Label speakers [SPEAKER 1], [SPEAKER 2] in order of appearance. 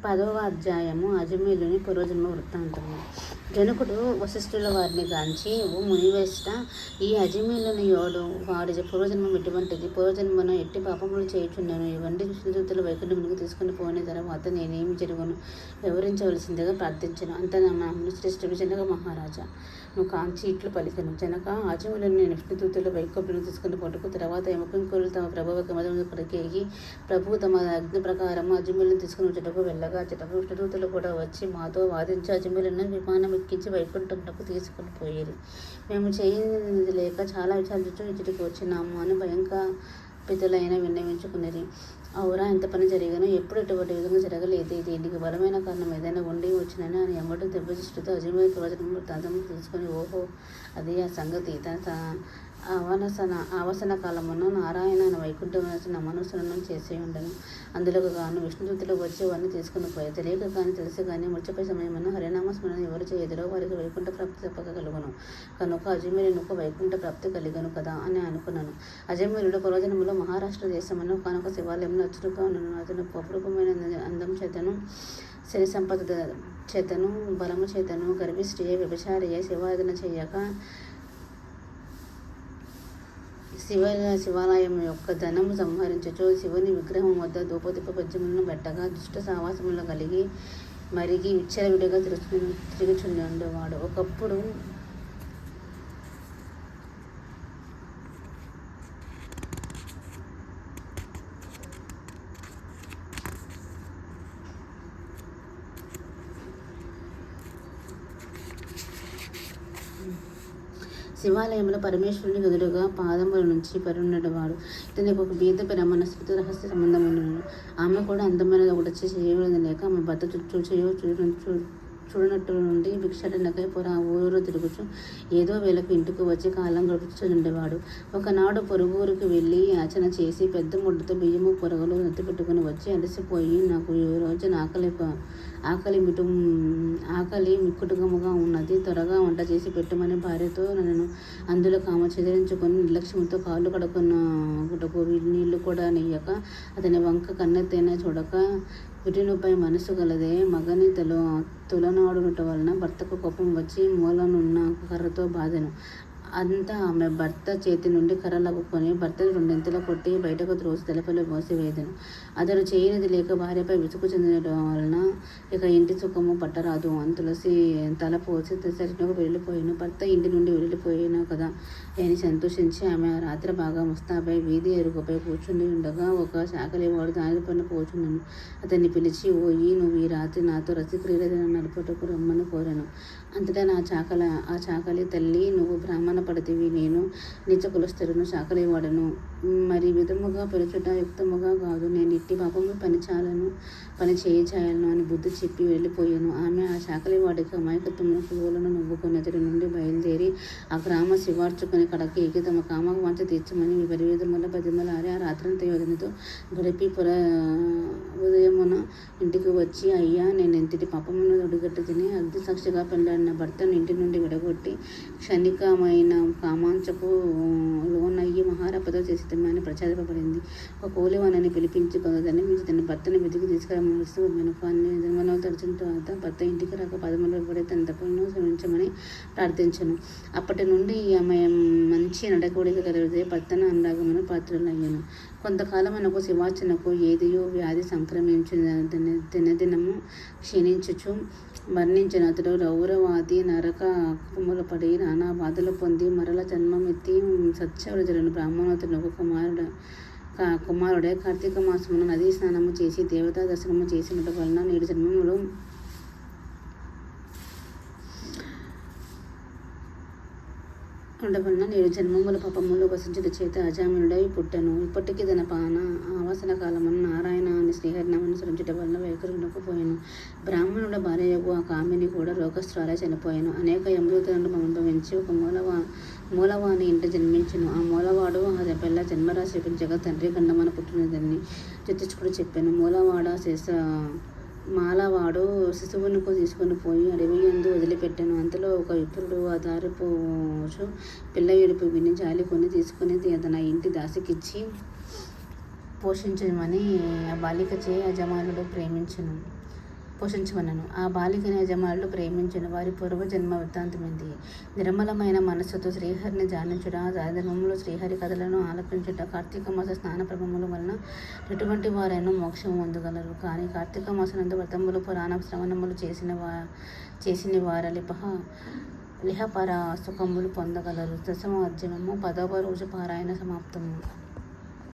[SPEAKER 1] 10వ అధ్యాయము అజమేలుని పూర్వజన్మ వృత్తాంతము. జనకుడు వశిష్ఠుల వారిని గాంచి, ఓ మునివేష్ట, ఈ అజమేలుని యోడు వాడి పూర్వజన్మం ఎటువంటిది? పూర్వజన్మను ఎట్టి పాపములు చేయుచున్నాను? ఇవన్నీ విష్ణుదూతలు వైకుంఠమునకు తీసుకుని పోయిన తర్వాత నేనేమి జరుగును వివరించవలసిందిగా ప్రార్థించను. అంత నా శ్రేష్ఠుడు జనక మహారాజా నువ్వు కాంచి ఇట్లు పలికను. జనక, అజమేలుని నేను విష్ణుదూతలు వైకుంఠమునకు తీసుకుని పోటకు తర్వాత యమకింకరులు తమ ప్రభువుకి మొదటి ప్రభువు తమ అగ్ని ప్రకారము అజమేలుని తీసుకుని వచ్చటకు వెళ్ళగా విష్ణుదూతలు కూడా వచ్చి మాతో వాదించి అజమేలును విమానం ఎక్కించి వైకుంఠమునకు తీసుకుని పోయేది. మేము చేయనిది లేక చాలా విచారించు ఇచ్చటికి వచ్చినాము అని భయంకపితులైన విన్నవించుకునేది. అవురా, ఎంత పని జరిగాను? ఎప్పుడు ఎటువంటి విధంగా జరగలేదు. దీనికి బలమైన కారణం ఏదైనా ఉండి వచ్చినని అని ఎమ్మటి దెబ్బదృష్టితో అజమేలు ప్రవచనం వృత్తాంతము తీసుకొని, ఓహో అది ఆ సంగతి. తన ఆవసన కాలమును నారాయణ వైకుంఠమున మనస్సులను చేసి ఉండను. అందులోకి గాను విష్ణుదూతలు వచ్చి వారిని తీసుకుని పోయి తెలియక కానీ తెలిసి కానీ మర్చిపోయే సమయమున హరినామ స్మరణ ఎవరు చేయదురో వారికి వైకుంఠ ప్రాప్తి తప్పక కలుగును. కనుక అజమేలునకు వైకుంఠ ప్రాప్తి కలిగను కదా అని అనుకున్నాను. అజమేలుడు పూర్వజన్మలో మహారాష్ట్ర దేశమును కనుక శివాలయంలో అచ్చుడుగా ఉన్నాను. అతను అపురూపమైన అందం చేతను, శరీర సంపద చేతను, బలము చేతను గర్భిష్ఠియే వ్యభిచారియే శివారాధన చేయక శివాలయం యొక్క ధనము సంహరించుచు శివుని విగ్రహం వద్ద ధూపదీప పద్యములను పెట్టగా దుష్ట సావాసములు కలిగి మరిగి విచ్చలవిడిగా తిరుగుచుండేవాడు. ఒకప్పుడు శివాలయంలో పరమేశ్వరుని ఎదురుగా పాదముల నుంచి పరుండేవాడు. ఇతనికి ఒక బీద బ్రాహ్మణ స్మృతి రహస్య సంబంధం ఉండను. ఆమె కూడా అందమైన ఒకటి చేయలేదు లేక ఆమె భర్త చూడనట్టు నుండి భిక్షాటనకై ఊరు తిరుగుచు ఏదో వేళకు ఇంటికి వచ్చి కాలం గడుపుతుండేవాడు. ఒకనాడు పొరుగురికి వెళ్ళి యాచన చేసి పెద్ద ముద్దతో బియ్యము పొరగలు నెత్తి పెట్టుకుని వచ్చి అలసిపోయి, నాకు ఈ రోజున ఆకలి మిక్కుటుగముగా ఉన్నది, త్వరగా వంట చేసి పెట్టమని భార్యతో నన్ను అందులో చెదిరించుకొని నిర్లక్ష్యంతో కాళ్ళు కడుక్కున్నటకు నీళ్లు కూడా నెయ్యక అతని వంక కన్నెత్తైనా చూడక విటునిపై మనసు గలదే మగని తులనాడుట వలన భర్తకు కోపం వచ్చి మూలనున్న కర్రతో బాధెను. అంతా ఆమె భర్త చేతి నుండి కర్ర లగుకొని భర్తను రెండింతలు కొట్టి బయటకు త్రోసి తలపలో మోసివేదను. అతడు చేయనిది లేక భార్యపై విసుగు చెందడం వలన ఇక ఇంటి సుఖము పట్టరాదు అని తులసి తల పోసి సరినకు వెళ్ళిపోయాను. భర్త ఇంటి నుండి వెళ్ళిపోయినా కదా అని సంతోషించి ఆమె రాత్రి బాగా ముస్తాబై వీధి ఎరుగుపై కూర్చుని ఉండగా ఒక చాకలివాడు దాని పైన కూర్చున్నాను. అతన్ని పిలిచి, ఓయి, నువ్వు ఈ రాత్రి నాతో రసిక్రీడ నడుపుటకు రమ్మని కోరాను. అంతటా ఆ చాకలి తల్లి, నువ్వు బ్రాహ్మణ పడితివి, నేను నీచ కులస్థులను చాకలివాడను, మరి విధముగా పిలుచుట యుక్తముగా కాదు, నేను ఇట్టి పాపము పని చేయాలను అని బుద్ధి చెప్పి వెళ్ళిపోయాను. ఆమె ఆ చాకలివాడికి అమాయకత్వమును పులువులను నవ్వుకొని అతడి నుండి బయలుదేరి ఆ గ్రామ శివార్చుకుని కడకి ఎక్కి తమ కామవాంఛ తీర్చమని విపరీతముల బతిమలారి ఆ రాత్రంతా యోధనతో గడిపి ఉదయమున ఇంటికి వచ్చి, అయ్యా, నేను ఎంతటి పాపమును ఒడిగట్టు తిని అగ్ని సాక్షిగా పెళ్ళాడిన భర్తను ఇంటి నుండి విడగొట్టి క్షణికమైన కామాంచకు లోనయ్యి మహారపతో చేసిద్దామని ప్రచారపడింది. ఒక కూలివాణిని పిలిపించి కొందరిని మించి తన భర్తను వెతికి తీసుకురమనిస్తూ వెనుక అన్ని జన్మలో తడిచిన తర్వాత భర్త ఇంటికి రాక పదములో పడి తన తప్పులను శ్రమించమని ప్రార్థించను. అప్పటి నుండి ఆమె మంచి నడకూడిక కలిగితే భర్తను అనురాగమును పాత్రలయ్యాను. కొంతకాలం మనకు శివార్చనకు ఏదియో వ్యాధి సంక్రమించిన దినదినము క్షీణించుచు మరణించిన అతడు రౌరవాది నరక కుముల పడి నానా బాధలు పొంది మరల జన్మమెత్తి సత్యవ్రజులను బ్రాహ్మణోత్తరులకు కుమారుడే కార్తీక మాసమున నదీ స్నానము చేసి దేవతా దర్శనము చేసినట్టు వలన నేడు జన్మముల పాపములు వసించుట చేత అజామినుడై పుట్టెను. ఇప్పటికీ తన ఆవాసన కాలమును నారాయణ అని శ్రీహరినామను స్మరించుట వలన వైకుంఠమునకు పోయెను. బ్రాహ్మణుల భార్యయగు ఆ కామిని కూడా రోగస్త్రాలై చనిపోయాను. అనేక యమదూతలను అనుభవించి ఒక మూలవాని ఇంట జన్మించెను. ఆ మూలవాడు ఆ పిల్ల జన్మరాశి చూపించగా తండ్రి గండమన పుట్టినదని జ్యోతిష్కుడు చెప్పాను. మాలవాడు శిశువునకు తీసుకుని పోయి అడవియందు వదిలిపెట్టాను. అంతలో ఒక విప్రుడు ఆ దారి పోచు పిల్ల ఏడుపు విని జాలి కొని తీసుకుని తన ఇంటి దాసికిచ్చి పోషించమని ఆ బాలికచే యజమానుడు ప్రేమించెను. పోషించమనను. ఆ బాలికని యజమానులు ప్రేమించెను. వారి పూర్వజన్మ వృత్తాంతమిది. నిర్మలమైన మనస్సుతో శ్రీహరిని ధ్యానించుట, ధర్మములో శ్రీహరి కథలను ఆలపించుట, కార్తీక మాస స్నాన ప్రభముల వలన ఎటువంటి వారైనా మోక్షము పొందగలరు. కానీ కార్తీక మాసనందు వ్రతములు పురాణ శ్రవణములు చేసిన వారలి లిహపర సుఖములు పొందగలరు. దశమ అధ్యాయము 10వ రోజు పారాయణ సమాప్తము.